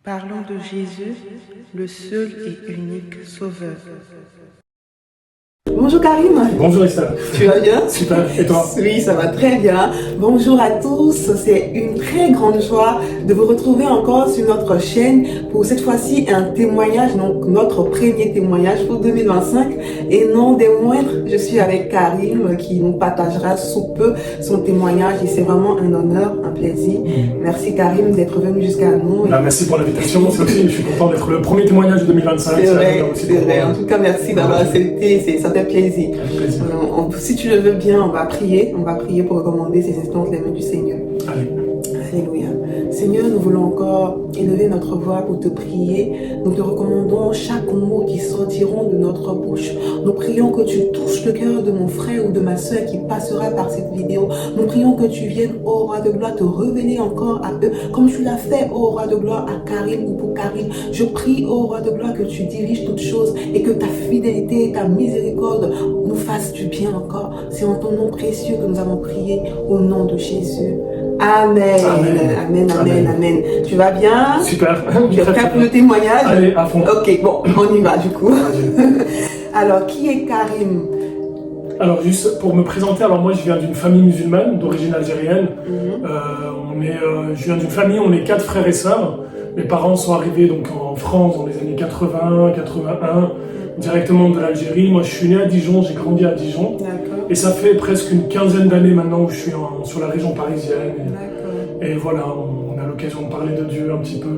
Parlons de Jésus, le seul et unique Sauveur. Bonjour Karim. Bonjour Estelle. Tu vas bien? Super, et toi? Oui, ça va très bien. Bonjour à tous, c'est une très grande joie de vous retrouver encore sur notre chaîne pour cette fois-ci un témoignage, donc notre premier témoignage pour 2025. Et non des moindres, je suis avec Karim qui nous partagera sous peu son témoignage et c'est vraiment un honneur, un plaisir. Merci Karim d'être venu jusqu'à nous. Merci pour l'invitation, je suis content d'être le premier témoignage de 2025. C'est vrai. En tout cas, merci d'avoir accepté, ça fait plaisir. Si tu le veux bien, on va prier pour recommander ces instants entre les mains du Seigneur. Allez. Alléluia. Seigneur, nous voulons encore élever notre voix pour te prier. Nous te recommandons chaque mot qui sortiront de notre bouche. Nous prions que tu touches le cœur de mon frère ou de ma soeur qui passera par cette vidéo. Nous prions que tu viennes, ô roi de gloire, te révéler encore à eux, comme tu l'as fait, ô roi de gloire, à Karim ou pour Karim. Je prie, ô roi de gloire, que tu diriges toutes choses et que ta fidélité et ta miséricorde nous fassent du bien encore. C'est en ton nom précieux que nous avons prié, au nom de Jésus. Amen. Amen. Tu vas bien? Super. Tu es prêt pour le témoignage? Allez, à fond. Ok, bon, on y va du coup. Alors, qui est Karim? Alors, juste pour me présenter, alors moi je viens d'une famille musulmane d'origine algérienne. Je viens d'une famille, on est 4 frères et sœurs. Mes parents sont arrivés donc en France dans les années 80, 81, directement de l'Algérie. Moi je suis né à Dijon, j'ai grandi à Dijon. Et ça fait presque une quinzaine d'années maintenant où je suis sur la région parisienne. Et voilà, on a l'occasion de parler de Dieu un petit peu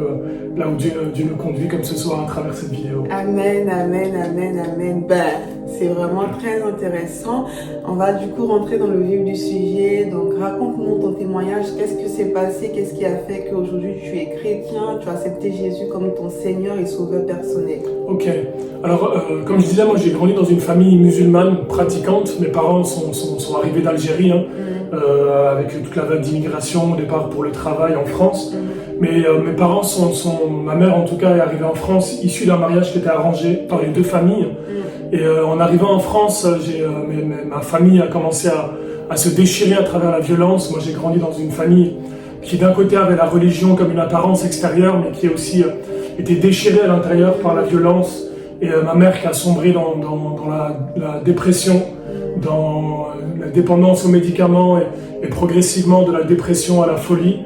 là où Dieu nous conduit comme ce soir à travers cette vidéo. Amen. C'est vraiment très intéressant. On va du coup rentrer dans le vif du sujet. Donc raconte-nous ton témoignage. Qu'est-ce que s'est passé? Qu'est-ce qui a fait qu'aujourd'hui tu es chrétien? Tu as accepté Jésus comme ton Seigneur et Sauveur personnel. Ok. Alors, comme je disais, moi j'ai grandi dans une famille musulmane pratiquante. Mes parents sont arrivés d'Algérie, avec toute la vague d'immigration au départ pour le travail en France. Mais mes parents ma mère en tout cas est arrivée en France issue d'un mariage qui était arrangé par les deux familles. Et en arrivant en France, ma famille a commencé à se déchirer à travers la violence. Moi j'ai grandi dans une famille qui d'un côté avait la religion comme une apparence extérieure, mais qui a aussi été déchirée à l'intérieur par la violence. Et ma mère qui a sombré dans la dépression, dans la dépendance aux médicaments et progressivement de la dépression à la folie,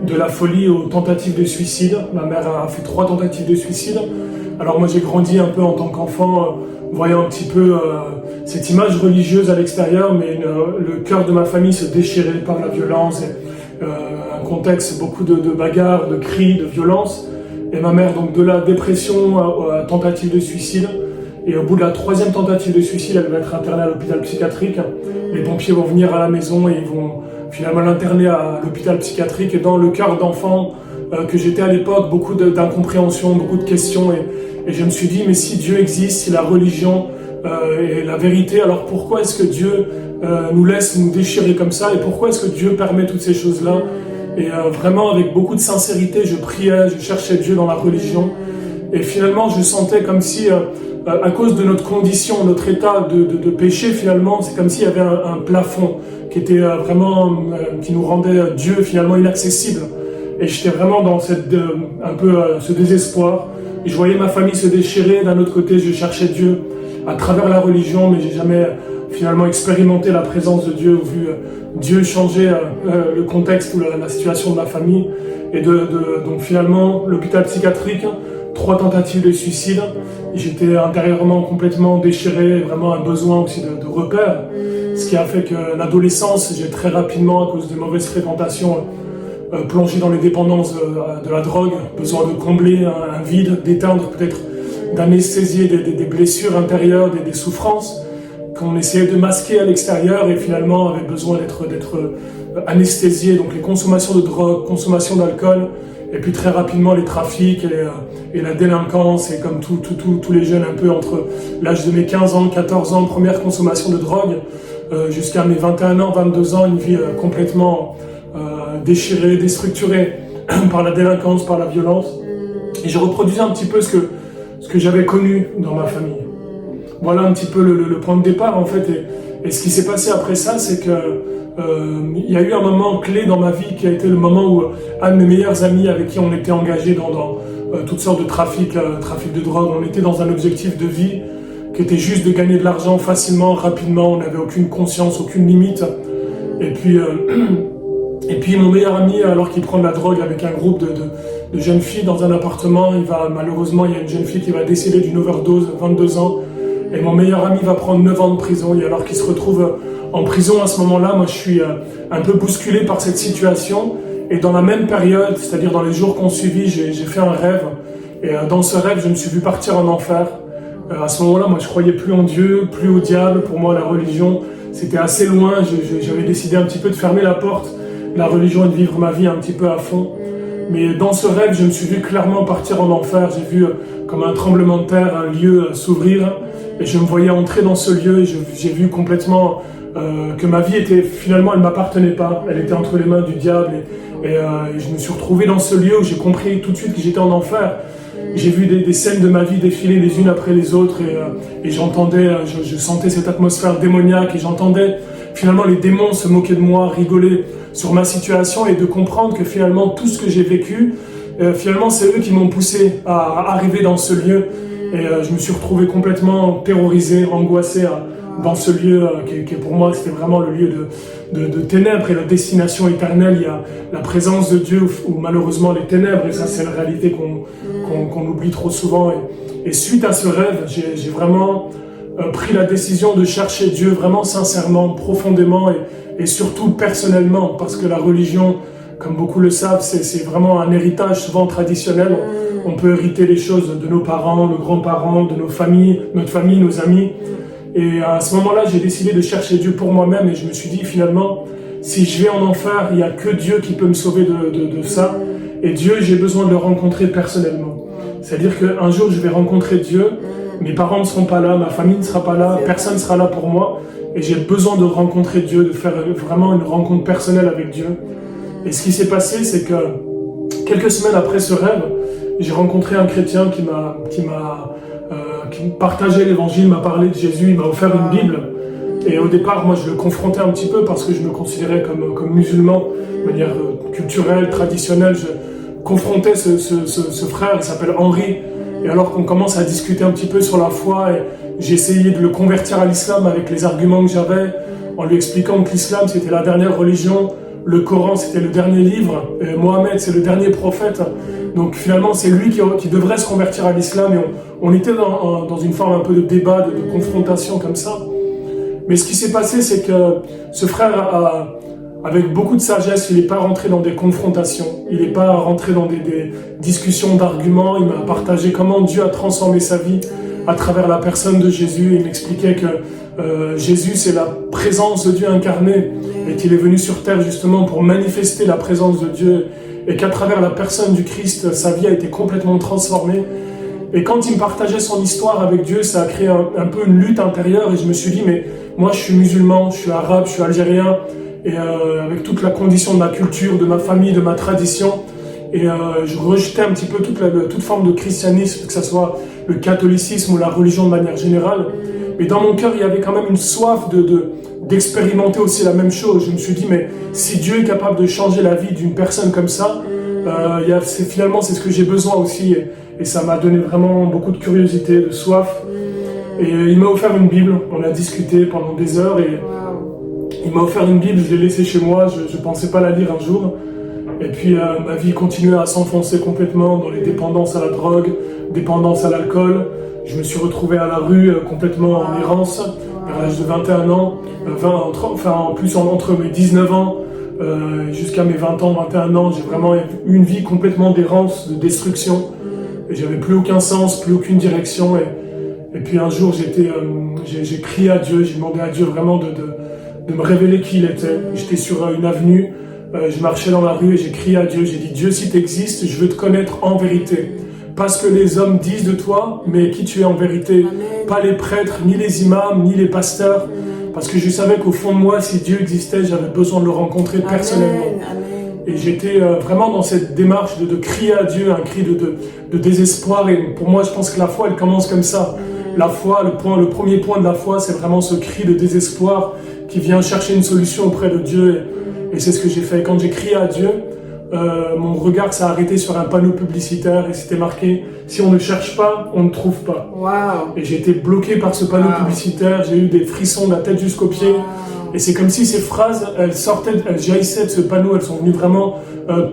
de la folie aux tentatives de suicide. Ma mère a fait 3 tentatives de suicide. Alors moi j'ai grandi un peu en tant qu'enfant, voyant un petit peu cette image religieuse à l'extérieur, mais le cœur de ma famille se déchirait par la violence, et, un contexte, beaucoup de bagarres, de cris, de violence. Et ma mère, donc de la dépression à tentative de suicide. Et au bout de la 3e tentative de suicide, elle va être internée à l'hôpital psychiatrique. Les pompiers vont venir à la maison et ils vont finalement l'interner à l'hôpital psychiatrique. Et dans le cœur d'enfant que j'étais à l'époque, beaucoup d'incompréhension, beaucoup de questions. Et je me suis dit, mais si Dieu existe, si la religion est la vérité, alors pourquoi est-ce que Dieu nous laisse nous déchirer comme ça? Et pourquoi est-ce que Dieu permet toutes ces choses-là? Et vraiment, avec beaucoup de sincérité, je priais, je cherchais Dieu dans la religion. Et finalement, je sentais comme si, à cause de notre condition, notre état de péché, finalement, c'est comme s'il y avait un plafond qui était qui nous rendait Dieu finalement inaccessible. Et j'étais vraiment dans ce désespoir. Et je voyais ma famille se déchirer. D'un autre côté, je cherchais Dieu à travers la religion, mais j'ai jamais finalement expérimenté la présence de Dieu, vu Dieu changer le contexte ou la situation de ma famille. Et donc finalement, l'hôpital psychiatrique, 3 tentatives de suicide. J'étais intérieurement complètement déchiré, vraiment un besoin aussi de repères. Ce qui a fait que l'adolescence, j'ai très rapidement, à cause de mauvaises fréquentations, plongé dans les dépendances de la drogue, besoin de combler un vide, d'éteindre peut-être, d'anesthésier des blessures intérieures, des souffrances qu'on essayait de masquer à l'extérieur et finalement avait besoin d'être anesthésié. Donc les consommations de drogue, consommation d'alcool, et puis très rapidement les trafics et la délinquance, et comme tous les jeunes un peu entre l'âge de mes 15 ans, 14 ans, première consommation de drogue, jusqu'à mes 21 ans, 22 ans, une vie complètement déchirée, déstructurée par la délinquance, par la violence. Et je reproduisais un petit peu ce que j'avais connu dans ma famille. Voilà un petit peu le point de départ en fait. Et ce qui s'est passé après ça, c'est que il y a eu un moment clé dans ma vie qui a été le moment où un de mes meilleurs amis avec qui on était engagé toutes sortes de trafic de drogue. On était dans un objectif de vie qui était juste de gagner de l'argent facilement, rapidement. On n'avait aucune conscience, aucune limite. Et puis mon meilleur ami, alors qu'il prend de la drogue avec un groupe de jeunes filles dans un appartement, malheureusement, il y a une jeune fille qui va décéder d'une overdose, 22 ans. Et mon meilleur ami va prendre 9 ans de prison. Et alors qu'il se retrouve en prison à ce moment-là, moi je suis un peu bousculé par cette situation. Et dans la même période, c'est-à-dire dans les jours qu'on suivit, j'ai fait un rêve. Et dans ce rêve, je me suis vu partir en enfer. À ce moment-là, moi je croyais plus en Dieu, plus au diable. Pour moi, la religion, c'était assez loin. J'avais décidé un petit peu de fermer la porte de la religion et de vivre ma vie un petit peu à fond. Mais dans ce rêve, je me suis vu clairement partir en enfer. J'ai vu comme un tremblement de terre, un lieu s'ouvrir. Et je me voyais entrer dans ce lieu et j'ai vu complètement que ma vie était, finalement, elle ne m'appartenait pas. Elle était entre les mains du diable. Et je me suis retrouvé dans ce lieu où j'ai compris tout de suite que j'étais en enfer. J'ai vu des scènes de ma vie défiler les unes après les autres et j'entendais, je sentais cette atmosphère démoniaque et j'entendais finalement les démons se moquer de moi, rigoler sur ma situation et de comprendre que finalement tout ce que j'ai vécu, finalement c'est eux qui m'ont poussé à arriver dans ce lieu et je me suis retrouvé complètement terrorisé, angoissé dans ce lieu qui pour moi c'était vraiment le lieu de ténèbres et la destination éternelle. Il y a la présence de Dieu ou malheureusement les ténèbres et ça c'est la réalité qu'on oublie trop souvent et suite à ce rêve j'ai vraiment pris la décision de chercher Dieu vraiment sincèrement, profondément et surtout personnellement parce que la religion, comme beaucoup le savent, c'est vraiment un héritage souvent traditionnel. On peut hériter les choses de nos parents, nos grands-parents, de nos familles, notre famille, nos amis. Et à ce moment-là, j'ai décidé de chercher Dieu pour moi-même et je me suis dit finalement, si je vais en enfer, il n'y a que Dieu qui peut me sauver de ça. Et Dieu, j'ai besoin de le rencontrer personnellement. C'est-à-dire qu'un jour, je vais rencontrer Dieu, mes parents ne seront pas là, ma famille ne sera pas là, personne ne sera là pour moi. Et j'ai besoin de rencontrer Dieu, de faire vraiment une rencontre personnelle avec Dieu. Et ce qui s'est passé, c'est que quelques semaines après ce rêve, j'ai rencontré un chrétien qui partageait l'évangile, m'a parlé de Jésus, il m'a offert une Bible. Et au départ, moi, je le confrontais un petit peu parce que je me considérais comme musulman, de manière culturelle, traditionnelle. Je confrontais ce frère, il s'appelle Henri. Et alors qu'on commence à discuter un petit peu sur la foi, et j'ai essayé de le convertir à l'islam avec les arguments que j'avais, en lui expliquant que l'islam, c'était la dernière religion, le Coran, c'était le dernier livre, et Mohamed, c'est le dernier prophète. Donc finalement, c'est lui qui devrait se convertir à l'islam. Et on était dans une forme un peu de débat, de confrontation comme ça. Mais ce qui s'est passé, c'est que ce frère, avec beaucoup de sagesse, il n'est pas rentré dans des confrontations. Il n'est pas rentré dans des discussions d'arguments. Il m'a partagé comment Dieu a transformé sa vie à travers la personne de Jésus. Il m'expliquait que Jésus, c'est la présence de Dieu incarnée et qu'il est venu sur terre justement pour manifester la présence de Dieu et qu'à travers la personne du Christ, sa vie a été complètement transformée. Et quand il me partageait son histoire avec Dieu, ça a créé un peu une lutte intérieure et je me suis dit, mais moi je suis musulman, je suis arabe, je suis algérien et avec toute la condition de ma culture, de ma famille, de ma tradition et je rejetais un petit peu toute forme de christianisme, que ce soit le catholicisme ou la religion de manière générale. Mais dans mon cœur, il y avait quand même une soif d'expérimenter aussi la même chose. Je me suis dit, mais si Dieu est capable de changer la vie d'une personne comme ça, finalement c'est ce que j'ai besoin aussi. Et ça m'a donné vraiment beaucoup de curiosité, de soif. Et il m'a offert une Bible, on a discuté pendant des heures et il m'a offert une Bible, je l'ai laissée chez moi, je ne pensais pas la lire un jour. Et puis ma vie continuait à s'enfoncer complètement dans les dépendances à la drogue, dépendance à l'alcool. Je me suis retrouvé à la rue complètement en errance, vers l'âge de 21 ans, entre mes 19 ans jusqu'à mes 20 ans, 21 ans, j'ai vraiment eu une vie complètement d'errance, de destruction. Et j'avais plus aucun sens, plus aucune direction. Et puis un jour, j'ai crié à Dieu, j'ai demandé à Dieu vraiment de me révéler qui il était. J'étais sur une avenue, je marchais dans la rue et j'ai crié à Dieu. J'ai dit, Dieu, si tu existes, je veux te connaître en vérité. Pas ce que les hommes disent de toi, mais qui tu es en vérité. Amen. Pas les prêtres, ni les imams, ni les pasteurs. Parce que je savais qu'au fond de moi, si Dieu existait, j'avais besoin de le rencontrer personnellement. Amen. Et j'étais vraiment dans cette démarche de crier à Dieu, un cri de désespoir. Et pour moi, je pense que la foi, elle commence comme ça. La foi, le premier point de la foi, c'est vraiment ce cri de désespoir qui vient chercher une solution auprès de Dieu. Et c'est ce que j'ai fait. Quand j'ai crié à Dieu, mon regard s'est arrêté sur un panneau publicitaire et c'était marqué « Si on ne cherche pas, on ne trouve pas Wow. ». Et j'ai été bloqué par ce panneau publicitaire, j'ai eu des frissons de la tête jusqu'aux pieds. Et c'est comme si ces phrases, elles jaillissaient de ce panneau, elles sont venues vraiment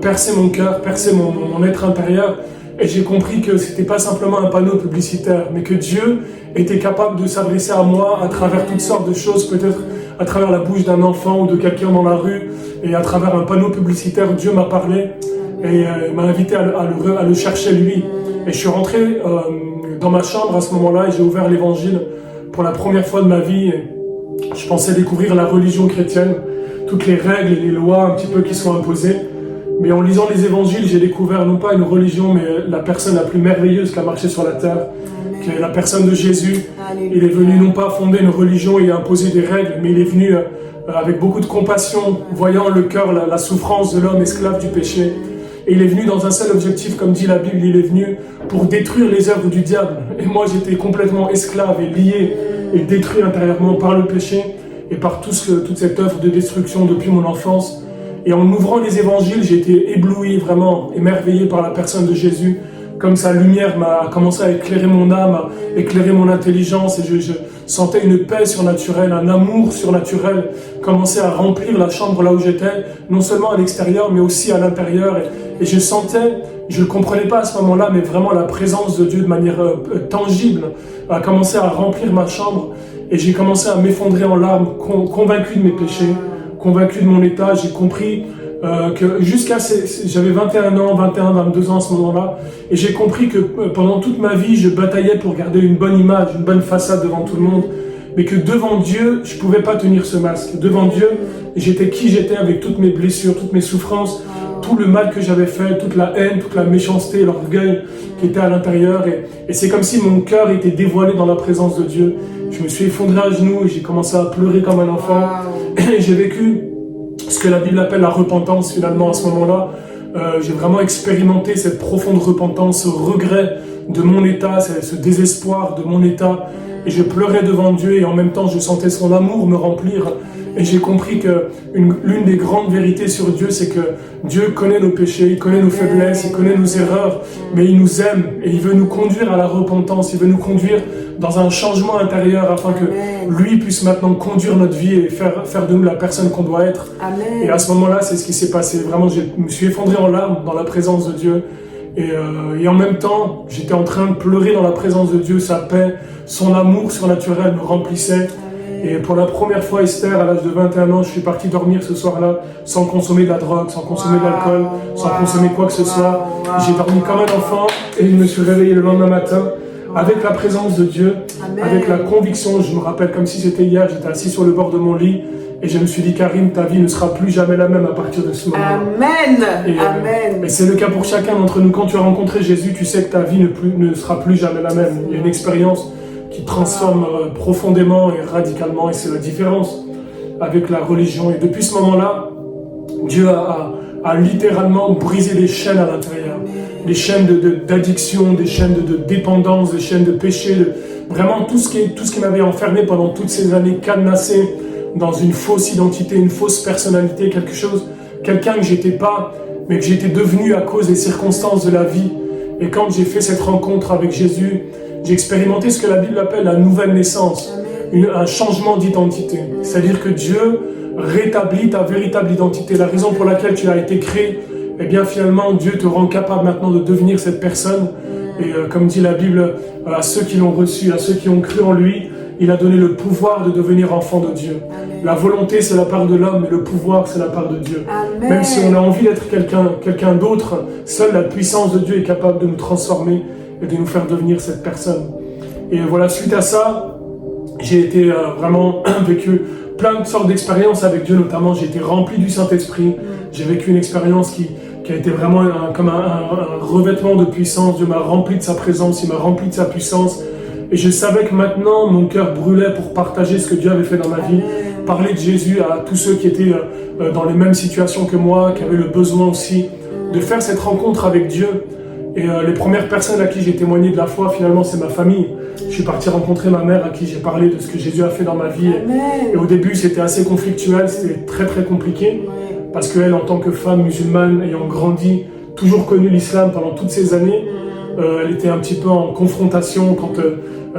percer mon cœur, percer mon être intérieur. Et j'ai compris que c'était pas simplement un panneau publicitaire, mais que Dieu était capable de s'adresser à moi à travers toutes sortes de choses, peut-être à travers la bouche d'un enfant ou de quelqu'un dans la rue, et à travers un panneau publicitaire, Dieu m'a parlé et m'a invité à le chercher lui. Et je suis rentré dans ma chambre à ce moment-là et j'ai ouvert l'évangile pour la première fois de ma vie. Et je pensais découvrir la religion chrétienne, toutes les règles et les lois un petit peu qui sont imposées. Mais en lisant les évangiles, j'ai découvert non pas une religion, mais la personne la plus merveilleuse qui a marché sur la terre, qui est la personne de Jésus. Il est venu non pas fonder une religion et imposer des règles, mais il est venu avec beaucoup de compassion, voyant le cœur, la souffrance de l'homme esclave du péché. Et il est venu dans un seul objectif, comme dit la Bible, il est venu pour détruire les œuvres du diable. Et moi, j'étais complètement esclave et lié et détruit intérieurement par le péché et par toute cette œuvre de destruction depuis mon enfance. Et en ouvrant les évangiles, j'ai été ébloui, vraiment émerveillé par la personne de Jésus. Comme sa lumière m'a commencé à éclairer mon âme, à éclairer mon intelligence, et je sentais une paix surnaturelle, un amour surnaturel commencer à remplir la chambre là où j'étais, non seulement à l'extérieur, mais aussi à l'intérieur. Et je sentais, je ne le comprenais pas à ce moment-là, mais vraiment la présence de Dieu de manière tangible a commencé à remplir ma chambre. Et j'ai commencé à m'effondrer en larmes, convaincu de mes péchés, convaincu de mon état. J'ai compris que j'avais 21 ans, 21, 22 ans à ce moment-là, et j'ai compris que pendant toute ma vie, je bataillais pour garder une bonne image, une bonne façade devant tout le monde, mais que devant Dieu, je ne pouvais pas tenir ce masque. Devant Dieu, j'étais qui j'étais avec toutes mes blessures, toutes mes souffrances, tout le mal que j'avais fait, toute la haine, toute la méchanceté, l'orgueil qui était à l'intérieur, et c'est comme si mon cœur était dévoilé dans la présence de Dieu. Je me suis effondré à genoux et j'ai commencé à pleurer comme un enfant, et j'ai vécu ce que la Bible appelle la repentance finalement à ce moment-là. J'ai vraiment expérimenté cette profonde repentance, ce regret de mon état, ce désespoir de mon état. Et je pleurais devant Dieu et en même temps je sentais son amour me remplir. Et j'ai compris que l'une des grandes vérités sur Dieu, c'est que Dieu connaît nos péchés, il connaît nos faiblesses, il connaît nos erreurs, mais il nous aime et il veut nous conduire à la repentance, il veut nous conduire dans un changement intérieur afin que lui puisse maintenant conduire notre vie et faire de nous la personne qu'on doit être. Amen. Et à ce moment-là, c'est ce qui s'est passé. Vraiment, je me suis effondré en larmes dans la présence de Dieu. Et en même temps, j'étais en train de pleurer dans la présence de Dieu. Sa paix, son amour surnaturel me remplissait. Et pour la première fois, Esther, à l'âge de 21 ans, je suis parti dormir ce soir-là sans consommer de la drogue, sans consommer de l'alcool, sans consommer quoi que ce soit. J'ai dormi comme un enfant et je me suis réveillé le lendemain matin avec la présence de Dieu, avec la conviction. Je me rappelle comme si c'était hier, j'étais assis sur le bord de mon lit et je me suis dit, Karine, ta vie ne sera plus jamais la même à partir de ce moment. Amen. Amen. Et c'est le cas pour chacun d'entre nous. Quand tu as rencontré Jésus, tu sais que ta vie ne sera plus jamais la même. Il y a une expérience qui transforme profondément et radicalement, et c'est la différence avec la religion. Et depuis ce moment-là, Dieu a littéralement brisé des chaînes à l'intérieur, des chaînes d'addiction, des chaînes de dépendance, des chaînes de péché, vraiment tout ce qui m'avait enfermé pendant toutes ces années, cadenassé dans une fausse identité, une fausse personnalité, quelqu'un que j'étais pas, mais que j'étais devenu à cause des circonstances de la vie. Et quand j'ai fait cette rencontre avec Jésus, j'ai expérimenté ce que la Bible appelle la nouvelle naissance, un changement d'identité. C'est-à-dire que Dieu rétablit ta véritable identité. La raison pour laquelle tu as été créé, eh bien finalement Dieu te rend capable maintenant de devenir cette personne. Et comme dit la Bible, à ceux qui l'ont reçu, à ceux qui ont cru en lui, il a donné le pouvoir de devenir enfant de Dieu. Amen. La volonté, c'est la part de l'homme, mais le pouvoir, c'est la part de Dieu. Amen. Même si on a envie d'être quelqu'un d'autre, seule la puissance de Dieu est capable de nous transformer et de nous faire devenir cette personne. Et voilà, suite à ça, j'ai été vraiment vécu plein de sortes d'expériences avec Dieu, notamment j'ai été rempli du Saint-Esprit. J'ai vécu une expérience qui a été vraiment comme un revêtement de puissance. Dieu m'a rempli de sa présence, il m'a rempli de sa puissance. Et je savais que maintenant, mon cœur brûlait pour partager ce que Dieu avait fait dans ma vie, parler de Jésus à tous ceux qui étaient dans les mêmes situations que moi, qui avaient le besoin aussi de faire cette rencontre avec Dieu. Et les premières personnes à qui j'ai témoigné de la foi, finalement, c'est ma famille. Je suis parti rencontrer ma mère à qui j'ai parlé de ce que Jésus a fait dans ma vie. Et au début, c'était assez conflictuel, c'était très très compliqué. parce qu'elle, en tant que femme musulmane, ayant grandi, toujours connu l'islam pendant toutes ces années, elle était un petit peu en confrontation quand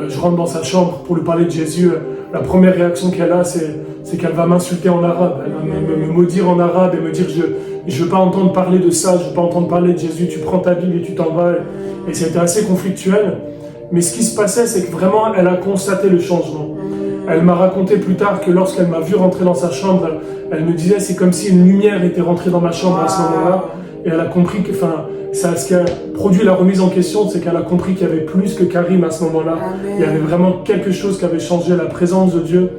je rentre dans sa chambre pour lui parler de Jésus. La première réaction qu'elle a, c'est qu'elle va m'insulter en arabe. Elle va me maudire en arabe et me dire je veux pas entendre parler de ça, je veux pas entendre parler de Jésus, tu prends ta Bible et tu t'en vas. Et c'était assez conflictuel. Mais ce qui se passait, c'est que vraiment, elle a constaté le changement. Elle m'a raconté plus tard que lorsqu'elle m'a vu rentrer dans sa chambre, elle me disait c'est comme si une lumière était rentrée dans ma chambre à ce moment-là. Et elle a compris que, ce qui a produit la remise en question, c'est qu'elle a compris qu'il y avait plus que Karim à ce moment-là. Amen. Il y avait vraiment quelque chose qui avait changé. La présence de Dieu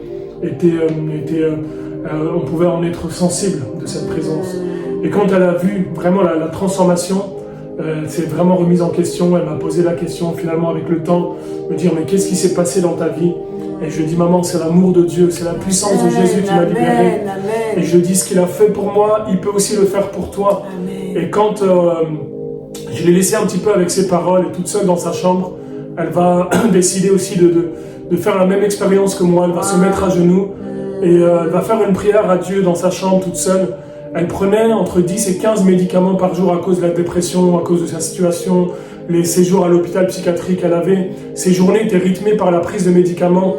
on pouvait en être sensible de cette présence. Et quand elle a vu vraiment la transformation, elle s'est vraiment remise en question. Elle m'a posé la question finalement avec le temps, me dire mais qu'est-ce qui s'est passé dans ta vie? Et je lui ai dit maman, c'est l'amour de Dieu, c'est la puissance de Jésus qui m'a libéré. Et je lui ai dit ce qu'il a fait pour moi, il peut aussi le faire pour toi. Amen. Et quand je l'ai laissé un petit peu avec ses paroles et toute seule dans sa chambre, elle va décider aussi de faire la même expérience que moi. Elle va se mettre à genoux et elle va faire une prière à Dieu dans sa chambre toute seule. Elle prenait entre 10 et 15 médicaments par jour à cause de la dépression, à cause de sa situation, les séjours à l'hôpital psychiatrique. Ses journées étaient rythmées par la prise de médicaments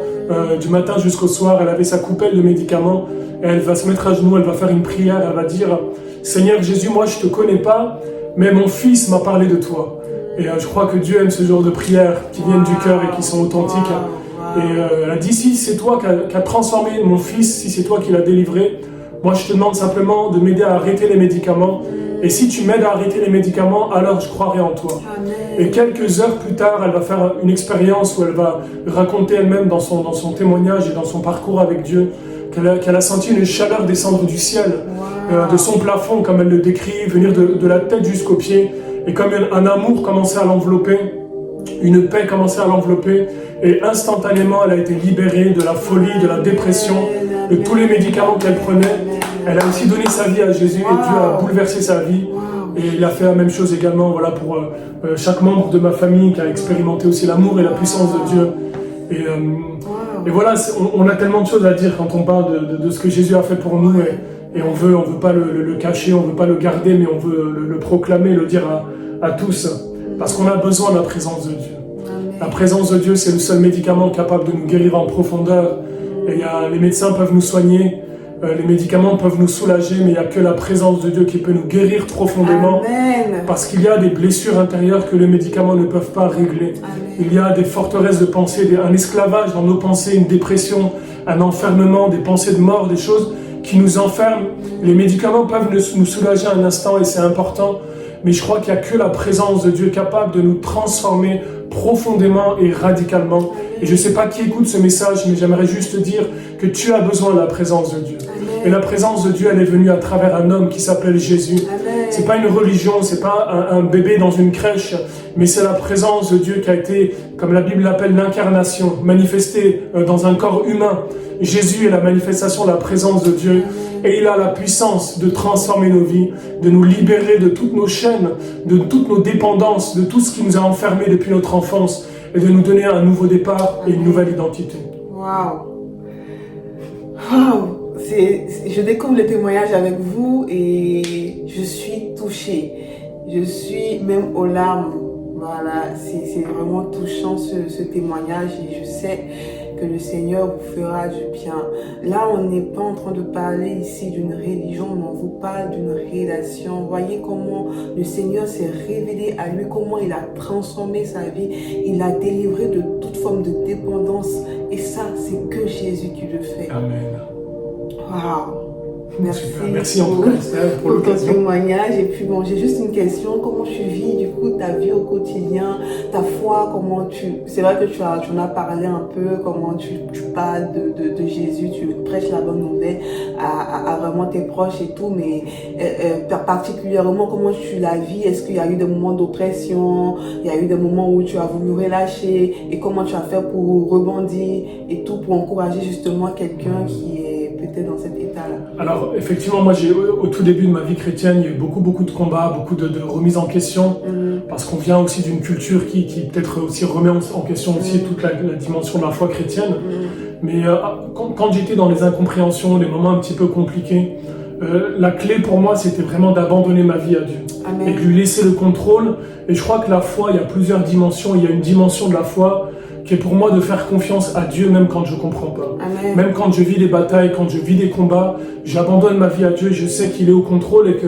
du matin jusqu'au soir. Elle avait sa coupelle de médicaments et elle va se mettre à genoux, elle va faire une prière, elle va dire « Seigneur Jésus, moi je ne te connais pas, mais mon fils m'a parlé de toi. » Et je crois que Dieu aime ce genre de prières qui viennent du cœur et qui sont authentiques. Et elle a dit, si c'est toi qui as transformé mon fils, si c'est toi qui l'as délivré, moi je te demande simplement de m'aider à arrêter les médicaments. Et si tu m'aides à arrêter les médicaments, alors je croirai en toi. Amen. Et quelques heures plus tard, elle va faire une expérience où elle va raconter elle-même dans son témoignage et dans son parcours avec Dieu qu'elle a senti une chaleur descendre du ciel, de son plafond, comme elle le décrit, venir de la tête jusqu'aux pieds. Et comme un amour commençait à l'envelopper, une paix commençait à l'envelopper, et instantanément elle a été libérée de la folie, de la dépression, de tous les médicaments qu'elle prenait. Elle a aussi donné sa vie à Jésus et Dieu a bouleversé sa vie. Et il a fait la même chose également pour chaque membre de ma famille qui a expérimenté aussi l'amour et la puissance de Dieu. Et voilà, on a tellement de choses à dire quand on parle de ce que Jésus a fait pour nous. Et on veut pas le cacher, on veut pas le garder, mais on veut le proclamer, le dire à tous. Parce qu'on a besoin de la présence de Dieu. Amen. La présence de Dieu, c'est le seul médicament capable de nous guérir en profondeur. Et les médecins peuvent nous soigner, les médicaments peuvent nous soulager, mais il n'y a que la présence de Dieu qui peut nous guérir profondément. Amen. Parce qu'il y a des blessures intérieures que les médicaments ne peuvent pas régler. Amen. Il y a des forteresses de pensée, un esclavage dans nos pensées, une dépression, un enfermement, des pensées de mort, des choses qui nous enferment. Les médicaments peuvent nous soulager un instant et c'est important, mais je crois qu'il n'y a que la présence de Dieu capable de nous transformer profondément et radicalement. Et je ne sais pas qui écoute ce message, mais j'aimerais juste dire que tu as besoin de la présence de Dieu. Et la présence de Dieu, elle est venue à travers un homme qui s'appelle Jésus. C'est pas une religion, c'est pas un bébé dans une crèche, mais c'est la présence de Dieu qui a été, comme la Bible l'appelle, l'incarnation, manifestée dans un corps humain. Jésus est la manifestation de la présence de Dieu et il a la puissance de transformer nos vies, de nous libérer de toutes nos chaînes, de toutes nos dépendances, de tout ce qui nous a enfermés depuis notre enfance et de nous donner un nouveau départ et une nouvelle identité. Waouh! Waouh! Je découvre le témoignage avec vous et je suis touchée. Je suis même aux larmes. Voilà, c'est vraiment touchant ce témoignage et je sais que le Seigneur vous fera du bien. Là, on n'est pas en train de parler ici d'une religion, mais on vous parle d'une relation. Voyez comment le Seigneur s'est révélé à lui, comment il a transformé sa vie. Il l'a délivré de toute forme de dépendance. Et ça, c'est que Jésus qui le fait. Amen. Waouh! Merci. Super. Merci en tout cas, Esther, pour ton l'occasion. témoignage. Et puis bon, j'ai juste une question. Comment tu vis du coup ta vie au quotidien, ta foi, comment c'est vrai que tu en as parlé un peu, comment tu parles de Jésus, tu prêches la bonne nouvelle à vraiment tes proches et tout, mais particulièrement comment tu la vis? Est-ce qu'il y a eu des moments d'oppression? Il y a eu des moments où tu as voulu relâcher? Et comment tu as fait pour rebondir et tout, pour encourager justement quelqu'un qui est peut-être dans cet état-là? Alors, effectivement, moi, au tout début de ma vie chrétienne, il y a eu beaucoup de combats, beaucoup de remises en question, parce qu'on vient aussi d'une culture qui peut-être aussi remet en question aussi toute la dimension de la foi chrétienne. Mais quand j'étais dans les incompréhensions, les moments un petit peu compliqués, la clé pour moi, c'était vraiment d'abandonner ma vie à Dieu. Amen. Et de lui laisser le contrôle. Et je crois que la foi, il y a plusieurs dimensions. Il y a une dimension de la foi qui est pour moi de faire confiance à Dieu même quand je ne comprends pas. Amen. Même quand je vis des batailles, quand je vis des combats, j'abandonne ma vie à Dieu. Je sais qu'il est au contrôle et que,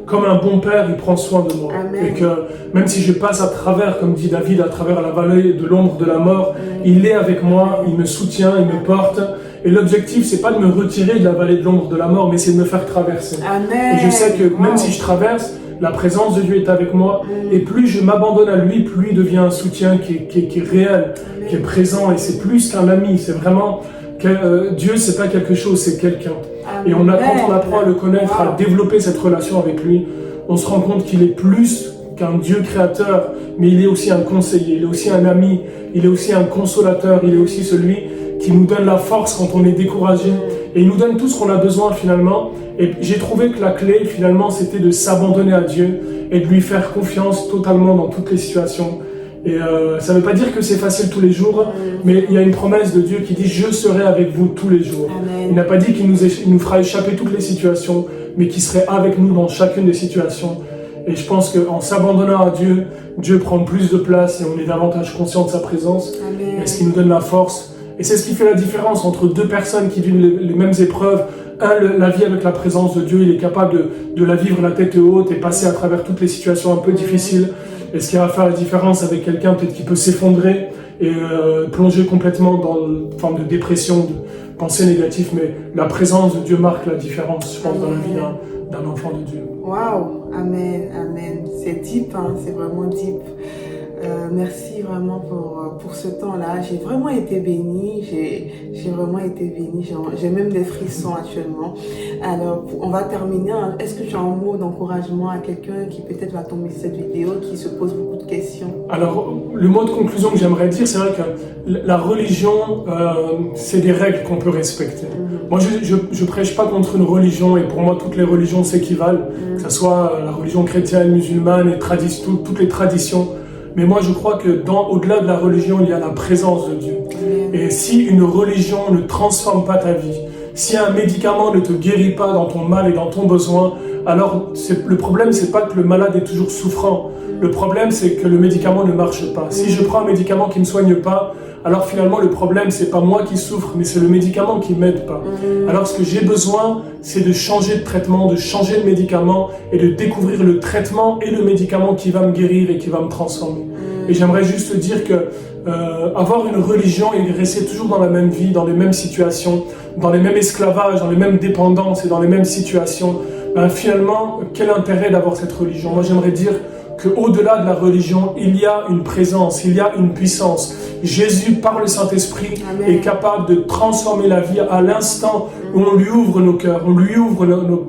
comme un bon père, il prend soin de moi. Amen. Et que même si je passe à travers, comme dit David, à travers la vallée de l'ombre de la mort, il est avec moi, il me soutient, il me porte. Et l'objectif, c'est pas de me retirer de la vallée de l'ombre de la mort, mais c'est de me faire traverser. Amen. Et je sais que même si je traverse, la présence de Dieu est avec moi. Et plus je m'abandonne à lui, plus il devient un soutien qui est réel, qui est présent. Et c'est plus qu'un ami. C'est vraiment que Dieu, c'est pas quelque chose, c'est quelqu'un. Et quand on apprend à le connaître, à développer cette relation avec lui, on se rend compte qu'il est plus qu'un Dieu créateur, mais il est aussi un conseiller, il est aussi un ami, il est aussi un consolateur, il est aussi celui qui nous donne la force quand on est découragé. Et il nous donne tout ce qu'on a besoin finalement. Et j'ai trouvé que la clé finalement, c'était de s'abandonner à Dieu et de lui faire confiance totalement dans toutes les situations. Et ça ne veut pas dire que c'est facile tous les jours, mais il y a une promesse de Dieu qui dit « Je serai avec vous tous les jours ». Il n'a pas dit qu'il nous fera échapper toutes les situations, mais qu'il serait avec nous dans chacune des situations. Et je pense qu'en s'abandonnant à Dieu, Dieu prend plus de place et on est davantage conscient de sa présence. Amen. Et ce qui nous donne la force. Et c'est ce qui fait la différence entre deux personnes qui vivent les mêmes épreuves. La vie avec la présence de Dieu, il est capable de la vivre la tête haute et passer à travers toutes les situations un peu difficiles. Et ce qui va faire la différence avec quelqu'un peut-être qui peut s'effondrer et plonger complètement dans une forme de dépression, de pensée négative. Mais la présence de Dieu marque la différence, je pense, dans la vie d'un enfant de Dieu. Waouh, amen, amen. C'est deep, hein, c'est vraiment deep. Merci vraiment pour ce temps-là. J'ai vraiment été bénie. J'ai vraiment été bénie. J'ai même des frissons actuellement. Alors, on va terminer. Est-ce que tu as un mot d'encouragement à quelqu'un qui peut-être va tomber sur cette vidéo, qui se pose beaucoup de questions? Alors, le mot de conclusion que j'aimerais dire, c'est vrai que la religion, c'est des règles qu'on peut respecter. Moi, je prêche pas contre une religion et pour moi, toutes les religions s'équivalent, que ce soit la religion chrétienne, musulmane, et toutes les traditions. Mais moi, je crois que au-delà de la religion, il y a la présence de Dieu. Et si une religion ne transforme pas ta vie, si un médicament ne te guérit pas dans ton mal et dans ton besoin, alors le problème, c'est pas que le malade est toujours souffrant. Le problème, c'est que le médicament ne marche pas. Si je prends un médicament qui ne me soigne pas, alors finalement, le problème, c'est pas moi qui souffre, mais c'est le médicament qui m'aide pas. Alors ce que j'ai besoin, c'est de changer de traitement, de changer de médicament et de découvrir le traitement et le médicament qui va me guérir et qui va me transformer. Et j'aimerais juste dire que avoir une religion et rester toujours dans la même vie, dans les mêmes situations, dans les mêmes esclavages, dans les mêmes dépendances et dans les mêmes situations, ben finalement, quel intérêt d'avoir cette religion? Moi, j'aimerais dire qu'au-delà de la religion, il y a une présence, il y a une puissance. Jésus, par le Saint-Esprit, est capable de transformer la vie à l'instant où on lui ouvre nos cœurs, on lui ouvre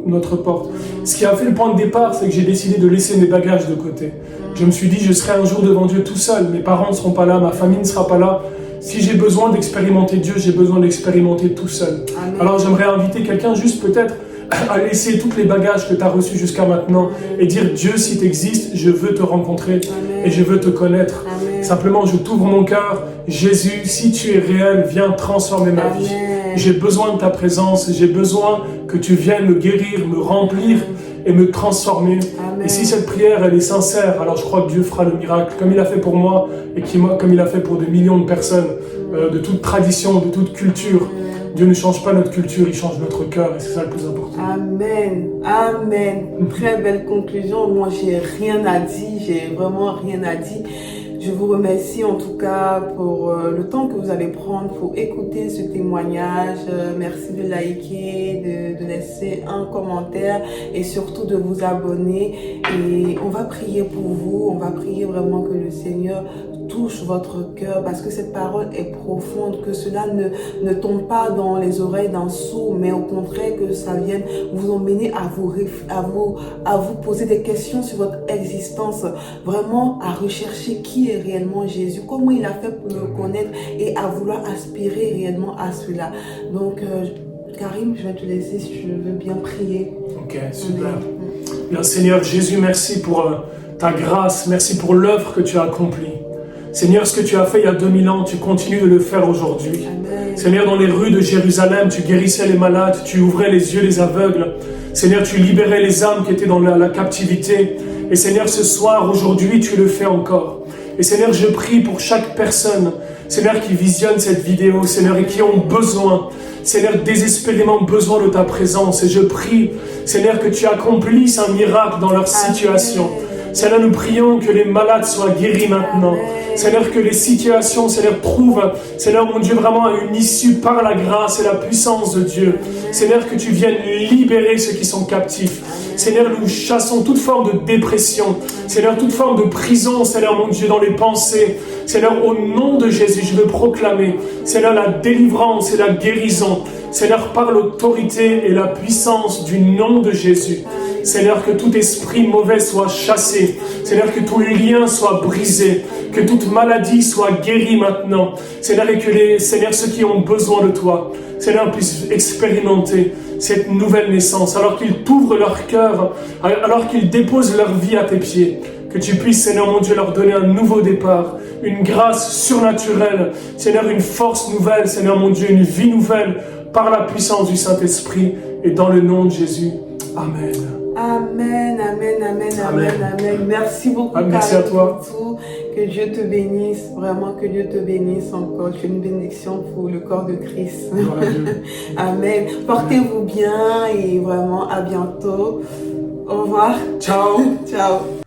notre porte. Ce qui a fait le point de départ, c'est que j'ai décidé de laisser mes bagages de côté. Je me suis dit, je serai un jour devant Dieu tout seul, mes parents ne seront pas là, ma famille ne sera pas là. Si j'ai besoin d'expérimenter Dieu, j'ai besoin d'expérimenter tout seul. Amen. Alors j'aimerais inviter quelqu'un juste peut-être à laisser tous les bagages que tu as reçus jusqu'à maintenant et dire Dieu, si tu existes, je veux te rencontrer et je veux te connaître. Simplement, je t'ouvre mon cœur. Jésus, si tu es réel, viens transformer ma vie. J'ai besoin de ta présence, j'ai besoin que tu viennes me guérir, me remplir et me transformer. Et si cette prière, elle est sincère, alors je crois que Dieu fera le miracle, comme il a fait pour moi et comme il a fait pour des millions de personnes, de toute tradition, de toute culture. Dieu ne change pas notre culture, il change notre cœur et c'est ça le plus important. Amen, amen. Très belle conclusion. Moi, j'ai rien à dire, j'ai vraiment rien à dire. Je vous remercie en tout cas pour le temps que vous allez prendre pour écouter ce témoignage. Merci de liker, de laisser un commentaire et surtout de vous abonner. Et on va prier pour vous, on va prier vraiment que le Seigneur touche votre cœur parce que cette parole est profonde, que cela ne tombe pas dans les oreilles d'un sourd, mais au contraire que ça vienne vous emmener à vous poser des questions sur votre existence, vraiment à rechercher qui est réellement Jésus, comment il a fait pour le connaître et à vouloir aspirer réellement à cela. Donc, Karim, je vais te laisser si tu veux bien prier. Ok, super. Bien, Seigneur Jésus, merci pour ta grâce, merci pour l'œuvre que tu as accomplie. Seigneur, ce que tu as fait il y a 2000 ans, tu continues de le faire aujourd'hui. Seigneur, dans les rues de Jérusalem, tu guérissais les malades, tu ouvrais les yeux des aveugles. Seigneur, tu libérais les âmes qui étaient dans la captivité. Et Seigneur, ce soir, aujourd'hui, tu le fais encore. Et Seigneur, je prie pour chaque personne, Seigneur, qui visionne cette vidéo, Seigneur, et qui ont besoin, Seigneur, désespérément besoin de ta présence. Et je prie, Seigneur, que tu accomplisses un miracle dans leur situation. Seigneur, nous prions que les malades soient guéris maintenant. Seigneur, que les situations, Seigneur, trouvent, Seigneur, mon Dieu, vraiment une issue par la grâce et la puissance de Dieu. Seigneur, que tu viennes libérer ceux qui sont captifs. Seigneur, nous chassons toute forme de dépression. Seigneur, toute forme de prison, Seigneur, mon Dieu, dans les pensées. Seigneur, au nom de Jésus, je veux proclamer, Seigneur, la délivrance et la guérison. Seigneur, par l'autorité et la puissance du nom de Jésus. Seigneur, que tout esprit mauvais soit chassé. Seigneur, que tout lien soit brisé. Que toute maladie soit guérie maintenant. Seigneur, et que Seigneur, ceux qui ont besoin de toi, Seigneur, puissent expérimenter cette nouvelle naissance, alors qu'ils t'ouvrent leur cœur, alors qu'ils déposent leur vie à tes pieds. Que tu puisses, Seigneur mon Dieu, leur donner un nouveau départ, une grâce surnaturelle, Seigneur, une force nouvelle, Seigneur mon Dieu, une vie nouvelle, par la puissance du Saint-Esprit, et dans le nom de Jésus. Amen. Amen, amen, amen, amen, amen. Merci beaucoup, merci à toi. pour tout. Que Dieu te bénisse, vraiment que Dieu te bénisse encore. Que une bénédiction pour le corps de Christ. Amen. Portez-vous bien et vraiment à bientôt. Au revoir. Ciao. Ciao.